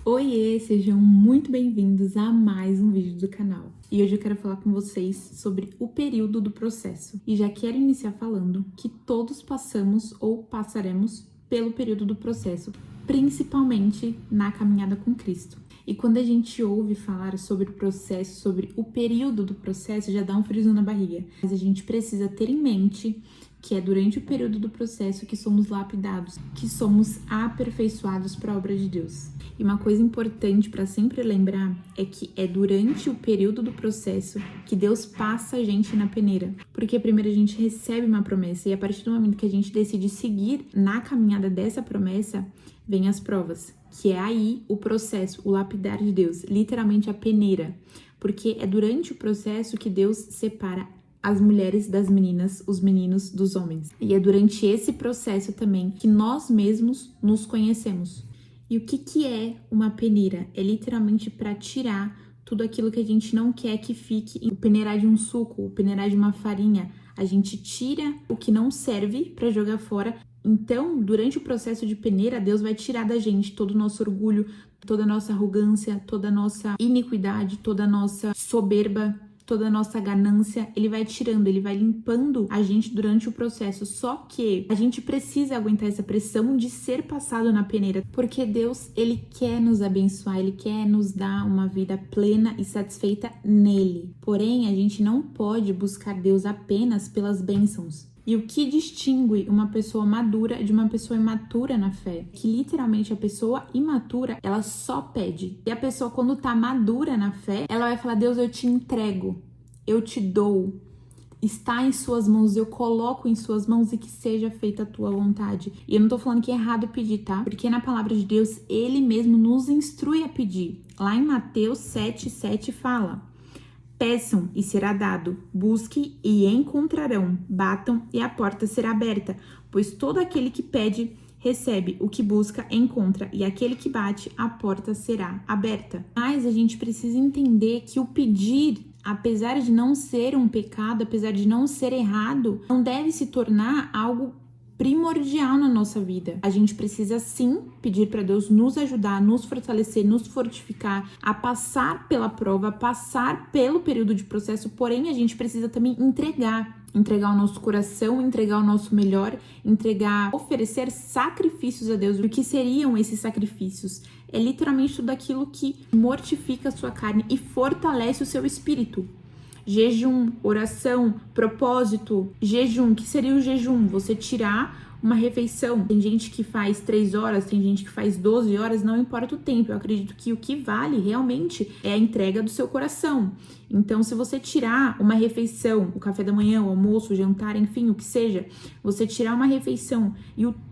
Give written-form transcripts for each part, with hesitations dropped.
Oiê, sejam muito bem-vindos a mais um vídeo do canal. E hoje eu quero falar com vocês sobre o período do processo. E já quero iniciar falando que todos passamos ou passaremos pelo período do processo, principalmente na caminhada com Cristo. E quando a gente ouve falar sobre o processo, sobre o período do processo, já dá um friozinho na barriga. Mas a gente precisa ter em mente que é durante o período do processo que somos lapidados, que somos aperfeiçoados para a obra de Deus. E uma coisa importante para sempre lembrar é que é durante o período do processo que Deus passa a gente na peneira. Porque primeiro a gente recebe uma promessa e a partir do momento que a gente decide seguir na caminhada dessa promessa, vem as provas, que é aí o processo, o lapidar de Deus, literalmente a peneira. Porque é durante o processo que Deus separa as mulheres das meninas, os meninos dos homens. E é durante esse processo também que nós mesmos nos conhecemos. E o que é uma peneira? É literalmente para tirar tudo aquilo que a gente não quer que fique. O peneirar de um suco, o peneirar de uma farinha, a gente tira o que não serve para jogar fora. Então, durante o processo de peneira, Deus vai tirar da gente todo o nosso orgulho, toda a nossa arrogância, toda a nossa iniquidade, toda a nossa soberba, toda a nossa ganância. Ele vai tirando, ele vai limpando a gente durante o processo. Só que a gente precisa aguentar essa pressão de ser passado na peneira, porque Deus, ele quer nos abençoar, ele quer nos dar uma vida plena e satisfeita nele. Porém, a gente não pode buscar Deus apenas pelas bênçãos. E o que distingue uma pessoa madura de uma pessoa imatura na fé? Que literalmente a pessoa imatura, ela só pede. E a pessoa, quando tá madura na fé, ela vai falar: Deus, eu te entrego, eu te dou, está em suas mãos, eu coloco em suas mãos e que seja feita a tua vontade. E eu não tô falando que é errado pedir, tá? Porque na palavra de Deus, ele mesmo nos instrui a pedir. Lá em Mateus 7:7 fala: peçam e será dado, busquem e encontrarão, batam e a porta será aberta, pois todo aquele que pede, recebe, o que busca, encontra, e aquele que bate, a porta será aberta. Mas a gente precisa entender que o pedir, apesar de não ser um pecado, apesar de não ser errado, não deve se tornar algo primordial na nossa vida. A gente precisa sim pedir para Deus nos ajudar, nos fortalecer, nos fortificar, a passar pela prova, a passar pelo período de processo, porém a gente precisa também entregar o nosso coração, entregar o nosso melhor, oferecer sacrifícios a Deus. O que seriam esses sacrifícios? É literalmente tudo aquilo que mortifica a sua carne e fortalece o seu espírito. Jejum, oração, propósito. Jejum, que seria o jejum? Você tirar uma refeição. Tem gente que faz 3 horas, tem gente que faz 12 horas, não importa o tempo. Eu acredito que o que vale realmente é a entrega do seu coração. Então, se você tirar uma refeição, o café da manhã, o almoço, o jantar, enfim, o que seja, você tirar uma refeição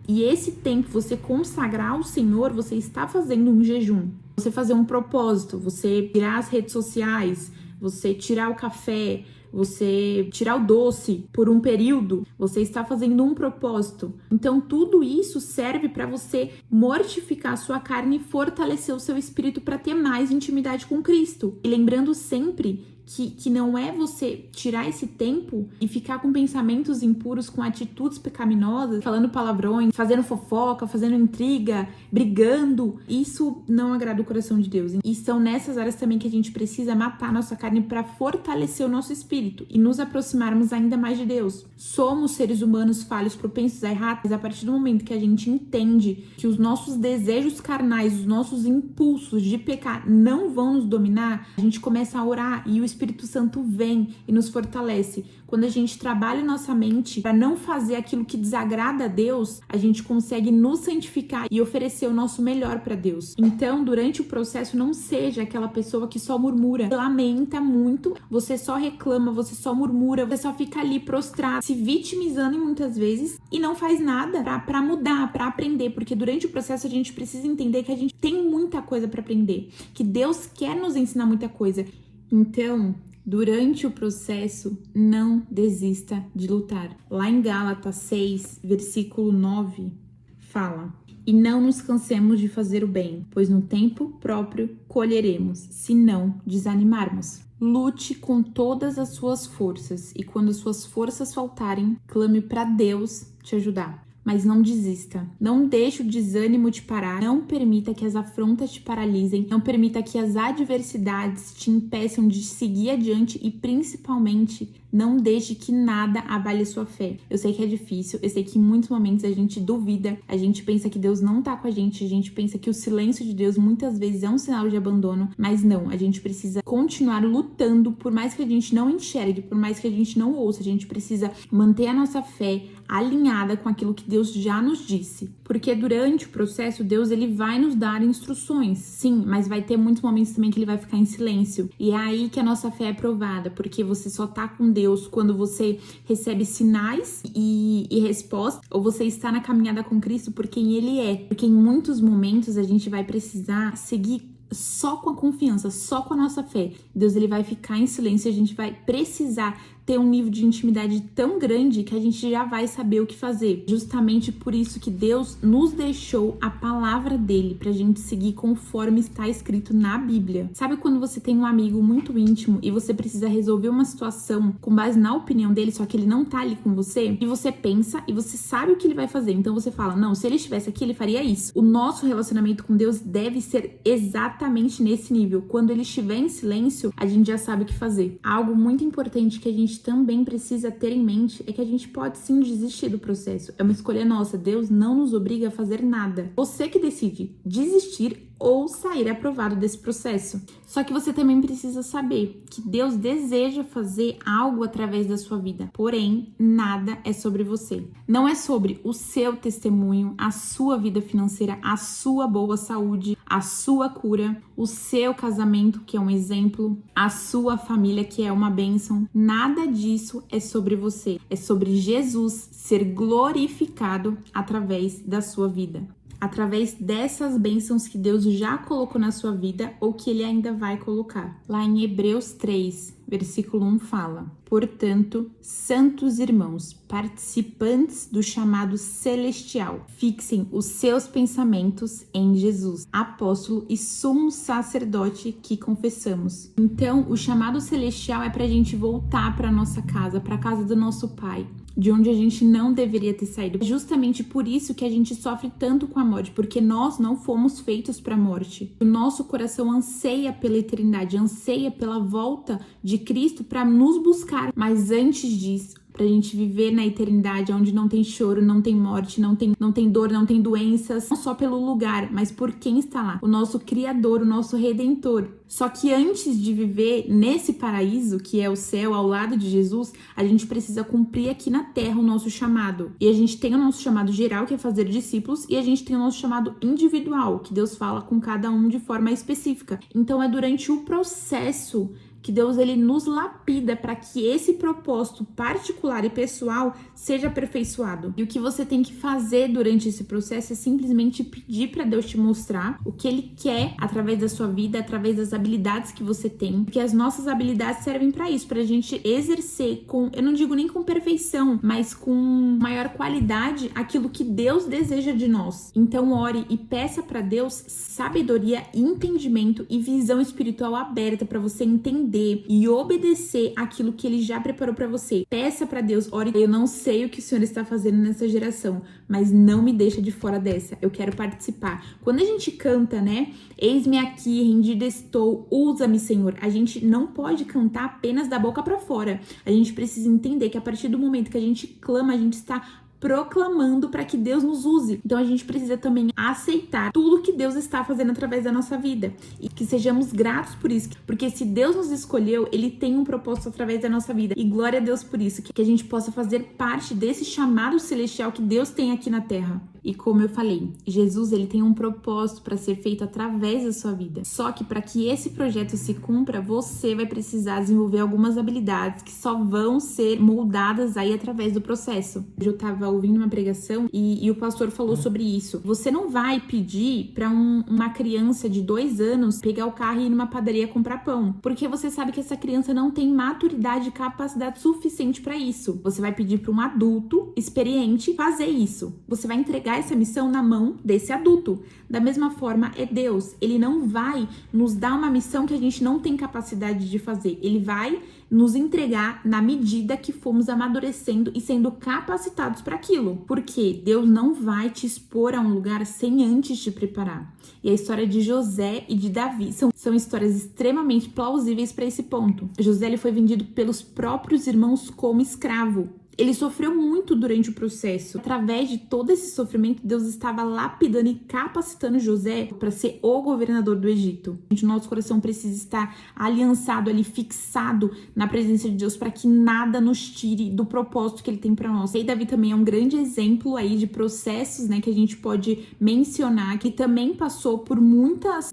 e esse tempo você consagrar ao Senhor, você está fazendo um jejum. Você fazer um propósito, você tirar as redes sociais, você tirar o café, você tirar o doce por um período, você está fazendo um propósito. Então, tudo isso serve para você mortificar a sua carne e fortalecer o seu espírito para ter mais intimidade com Cristo. E lembrando sempre que não é você tirar esse tempo e ficar com pensamentos impuros, com atitudes pecaminosas, falando palavrões, fazendo fofoca, fazendo intriga, brigando. Isso não agrada o coração de Deus. E são nessas áreas também que a gente precisa matar a nossa carne para fortalecer o nosso espírito e nos aproximarmos ainda mais de Deus. Somos seres humanos falhos, propensos a errar, mas a partir do momento que a gente entende que os nossos desejos carnais, os nossos impulsos de pecar não vão nos dominar, a gente começa a orar e o Espírito Santo vem e nos fortalece. Quando a gente trabalha nossa mente para não fazer aquilo que desagrada a Deus, a gente consegue nos santificar e oferecer o nosso melhor para Deus. Então, durante o processo, não seja aquela pessoa que só murmura, lamenta muito, você só reclama, você só murmura, você só fica ali prostrado, se vitimizando muitas vezes e não faz nada para mudar, para aprender, porque durante o processo a gente precisa entender que a gente tem muita coisa para aprender, que Deus quer nos ensinar muita coisa. Então, durante o processo, não desista de lutar. Lá em Gálatas 6, versículo 9, fala: e não nos cansemos de fazer o bem, pois no tempo próprio colheremos, se não desanimarmos. Lute com todas as suas forças e quando as suas forças faltarem, clame para Deus te ajudar. mas não desista. Não deixe o desânimo te parar. Não permita que as afrontas te paralisem. Não permita que as adversidades te impeçam de seguir adiante e, principalmente, não deixe que nada abale sua fé. Eu sei que é difícil, eu sei que em muitos momentos a gente duvida, a gente pensa que Deus não tá com a gente pensa que o silêncio de Deus muitas vezes é um sinal de abandono, mas não, a gente precisa continuar lutando, por mais que a gente não enxergue, por mais que a gente não ouça, a gente precisa manter a nossa fé alinhada com aquilo que Deus já nos disse. Porque durante o processo, Deus ele vai nos dar instruções, sim, mas vai ter muitos momentos também que ele vai ficar em silêncio. E é aí que a nossa fé é provada, porque você só tá com Deus quando você recebe sinais e respostas, ou você está na caminhada com Cristo por quem Ele é. Porque em muitos momentos a gente vai precisar seguir só com a confiança, só com a nossa fé. Deus ele vai ficar em silêncio e a gente vai precisar ter um nível de intimidade tão grande que a gente já vai saber o que fazer. Justamente por isso que Deus nos deixou a palavra dele pra gente seguir conforme está escrito na Bíblia. Sabe quando você tem um amigo muito íntimo e você precisa resolver uma situação com base na opinião dele, só que ele não tá ali com você? E você pensa e você sabe o que ele vai fazer. Então você fala, não, se ele estivesse aqui, ele faria isso. O nosso relacionamento com Deus deve ser exatamente nesse nível. Quando ele estiver em silêncio, a gente já sabe o que fazer. Algo muito importante que a gente também precisa ter em mente é que a gente pode sim desistir do processo. É uma escolha nossa. Deus não nos obriga a fazer nada. Você que decide desistir ou sair aprovado desse processo. Só que você também precisa saber que Deus deseja fazer algo através da sua vida. Porém, nada é sobre você. Não é sobre o seu testemunho, a sua vida financeira, a sua boa saúde, a sua cura, o seu casamento, que é um exemplo, a sua família, que é uma bênção. Nada disso é sobre você. É sobre Jesus ser glorificado através da sua vida. Através dessas bênçãos que Deus já colocou na sua vida ou que Ele ainda vai colocar. Lá em Hebreus 3, versículo 1 fala: portanto, santos irmãos, participantes do chamado celestial, fixem os seus pensamentos em Jesus, apóstolo e sumo sacerdote que confessamos. Então, o chamado celestial é para a gente voltar para nossa casa, para a casa do nosso Pai, de onde a gente não deveria ter saído. É justamente por isso que a gente sofre tanto com a morte, porque nós não fomos feitos para a morte. O nosso coração anseia pela eternidade, anseia pela volta de Cristo para nos buscar. Mas antes disso, pra gente viver na eternidade, onde não tem choro, não tem morte, não tem dor, não tem doenças, não só pelo lugar, mas por quem está lá, o nosso Criador, o nosso Redentor. Só que antes de viver nesse paraíso, que é o céu, ao lado de Jesus, a gente precisa cumprir aqui na terra o nosso chamado. E a gente tem o nosso chamado geral, que é fazer discípulos, e a gente tem o nosso chamado individual, que Deus fala com cada um de forma específica. Então é durante o processo que Deus ele nos lapida para que esse propósito particular e pessoal seja aperfeiçoado. E o que você tem que fazer durante esse processo é simplesmente pedir para Deus te mostrar o que Ele quer através da sua vida, através das habilidades que você tem, porque as nossas habilidades servem para isso, para a gente exercer com, eu não digo nem com perfeição, mas com maior qualidade aquilo que Deus deseja de nós. Então ore e peça para Deus sabedoria, entendimento e visão espiritual aberta para você entender e obedecer aquilo que Ele já preparou para você. Peça para Deus, ore, eu não sei o que o Senhor está fazendo nessa geração, mas não me deixa de fora dessa, eu quero participar. Quando a gente canta, né, eis-me aqui, rendida estou, usa-me, Senhor, a gente não pode cantar apenas da boca para fora, a gente precisa entender que a partir do momento que a gente clama, a gente está proclamando para que Deus nos use. Então a gente precisa também aceitar tudo que Deus está fazendo através da nossa vida e que sejamos gratos por isso, porque se Deus nos escolheu, Ele tem um propósito através da nossa vida e glória a Deus por isso, que a gente possa fazer parte desse chamado celestial que Deus tem aqui na terra. E como eu falei, Jesus ele tem um propósito para ser feito através da sua vida. Só que para que esse projeto se cumpra, você vai precisar desenvolver algumas habilidades que só vão ser moldadas aí através do processo. Eu estava ouvindo uma pregação e o pastor falou sobre isso. Você não vai pedir para uma criança de 2 anos pegar o carro e ir numa padaria comprar pão, porque você sabe que essa criança não tem maturidade e capacidade suficiente para isso. Você vai pedir para um adulto experiente fazer isso. Você vai entregar entregar essa missão na mão desse adulto. Da mesma forma é Deus. Ele não vai nos dar uma missão que a gente não tem capacidade de fazer. Ele vai nos entregar na medida que fomos amadurecendo e sendo capacitados para aquilo. Porque Deus não vai te expor a um lugar sem antes te preparar. E a história de José e de Davi são histórias extremamente plausíveis para esse ponto. José ele foi vendido pelos próprios irmãos como escravo. Ele sofreu muito durante o processo. Através de todo esse sofrimento, Deus estava lapidando e capacitando José para ser o governador do Egito. O nosso coração precisa estar aliançado ali, fixado na presença de Deus, para que nada nos tire do propósito que ele tem para nós. E Davi também é um grande exemplo aí de processos, né, que a gente pode mencionar, que também passou por muitas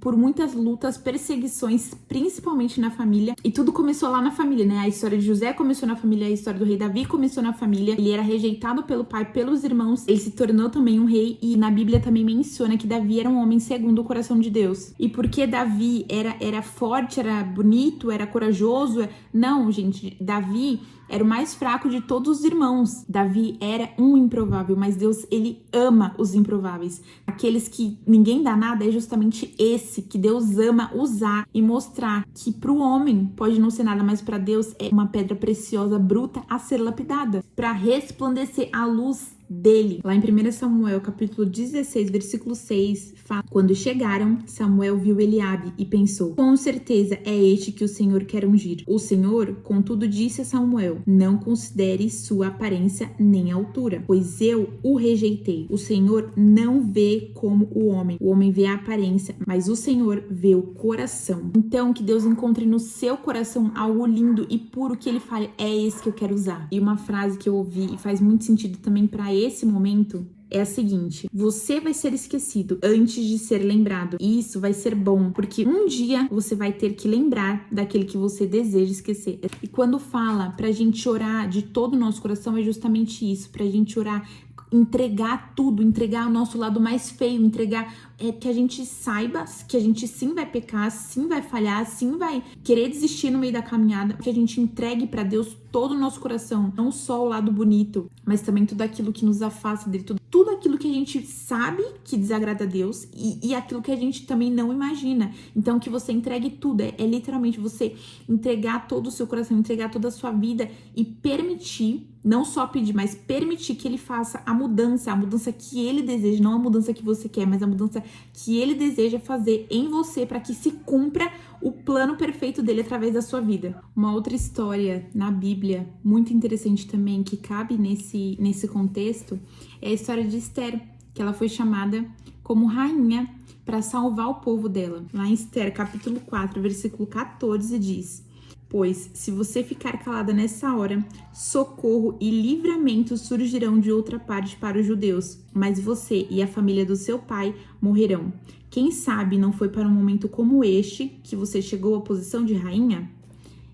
lutas, perseguições, principalmente na família. E tudo começou lá na família, né? A história de José começou na família, a história do rei Davi começou na família. Ele era rejeitado pelo pai, pelos irmãos. Ele se tornou também um rei, e na Bíblia também menciona que Davi era um homem segundo o coração de Deus. E porque Davi era forte, era bonito, era corajoso? Não, gente, Davi era o mais fraco de todos os irmãos. Davi era um improvável, mas Deus, ele ama os improváveis. Aqueles que ninguém dá nada, é justamente esse que Deus ama usar e mostrar que para o homem pode não ser nada, mas para Deus é uma pedra preciosa, bruta, a ser lapidada, para resplandecer a luz dele. Lá em 1 Samuel, capítulo 16, versículo 6, fala: quando chegaram, Samuel viu Eliabe e pensou: com certeza é este que o Senhor quer ungir. O Senhor, contudo, disse a Samuel: não considere sua aparência nem altura, pois eu o rejeitei. O Senhor não vê como o homem vê a aparência, mas o Senhor vê o coração. Então, que Deus encontre no seu coração algo lindo e puro, que ele fale: é esse que eu quero usar. E uma frase que eu ouvi e faz muito sentido também para esse momento é a seguinte: você vai ser esquecido antes de ser lembrado. E isso vai ser bom, porque um dia você vai ter que lembrar daquele que você deseja esquecer. E quando fala pra gente orar de todo o nosso coração, é justamente isso, pra gente orar, entregar tudo, entregar o nosso lado mais feio, entregar que a gente saiba que a gente sim vai pecar, sim vai falhar, sim vai querer desistir no meio da caminhada, que a gente entregue pra Deus todo o nosso coração, não só o lado bonito, mas também tudo aquilo que nos afasta dele, tudo aquilo que a gente sabe que desagrada a Deus e aquilo que a gente também não imagina. Então, que você entregue tudo, é literalmente você entregar todo o seu coração, entregar toda a sua vida e permitir, não só pedir, mas permitir que ele faça a mudança que ele deseja, não a mudança que você quer, mas a mudança que ele deseja fazer em você, para que se cumpra o plano perfeito dele através da sua vida. Uma outra história na Bíblia muito interessante também, que cabe nesse contexto, é a história de Esther, que ela foi chamada como rainha para salvar o povo dela. Lá em Esther, capítulo 4, versículo 14, diz: pois, se você ficar calada nessa hora, socorro e livramento surgirão de outra parte para os judeus, mas você e a família do seu pai morrerão. Quem sabe não foi para um momento como este que você chegou à posição de rainha?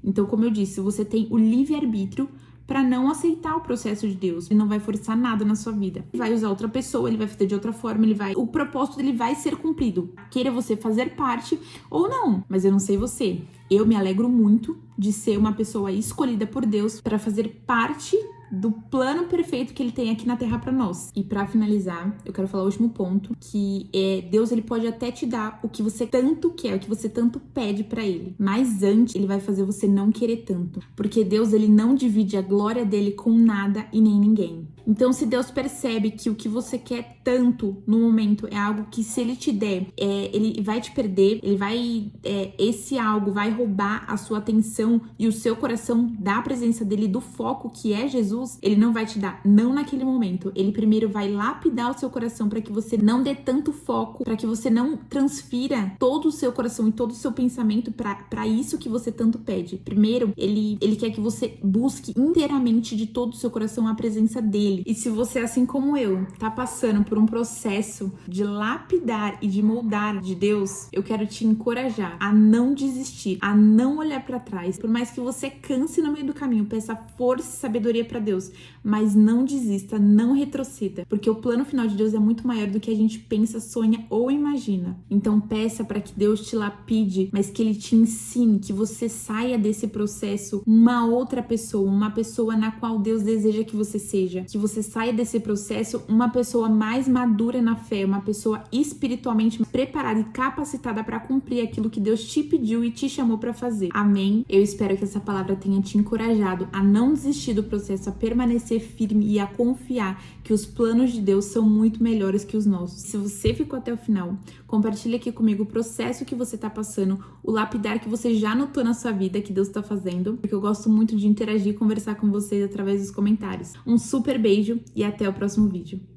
Então, como eu disse, você tem o livre-arbítrio para não aceitar o processo de Deus. Ele não vai forçar nada na sua vida. Ele vai usar outra pessoa, ele vai fazer de outra forma, o propósito dele vai ser cumprido. Queira você fazer parte ou não, mas eu não sei você. Eu me alegro muito de ser uma pessoa escolhida por Deus para fazer parte do plano perfeito que ele tem aqui na Terra para nós. E para finalizar, eu quero falar o último ponto, que é: Deus, ele pode até te dar o que você tanto quer, o que você tanto pede para ele, mas antes ele vai fazer você não querer tanto, porque Deus, ele não divide a glória dele com nada e nem ninguém. Então, se Deus percebe que o que você quer tanto no momento é algo que, se ele te der, ele vai te perder, ele vai, esse algo vai roubar a sua atenção e o seu coração da presença dele, do foco que é Jesus, ele não vai te dar, não naquele momento. Ele primeiro vai lapidar o seu coração para que você não dê tanto foco, para que você não transfira todo o seu coração e todo o seu pensamento para isso que você tanto pede. Primeiro, ele quer que você busque inteiramente de todo o seu coração a presença dele. E se você, assim como eu, tá passando por um processo de lapidar e de moldar de Deus, eu quero te encorajar a não desistir, a não olhar para trás. Por mais que você canse no meio do caminho, peça força e sabedoria para Deus, mas não desista, não retroceda, porque o plano final de Deus é muito maior do que a gente pensa, sonha ou imagina. Então peça para que Deus te lapide, mas que ele te ensine, que você saia desse processo uma outra pessoa, uma pessoa na qual Deus deseja que você seja, que você saia desse processo uma pessoa mais madura na fé, uma pessoa espiritualmente preparada e capacitada para cumprir aquilo que Deus te pediu e te chamou para fazer. Amém? Eu espero que essa palavra tenha te encorajado a não desistir do processo, a permanecer firme e a confiar que os planos de Deus são muito melhores que os nossos. Se você ficou até o final, compartilha aqui comigo o processo que você tá passando, o lapidar que você já notou na sua vida que Deus tá fazendo, porque eu gosto muito de interagir e conversar com vocês através dos comentários. Um super beijo e até o próximo vídeo.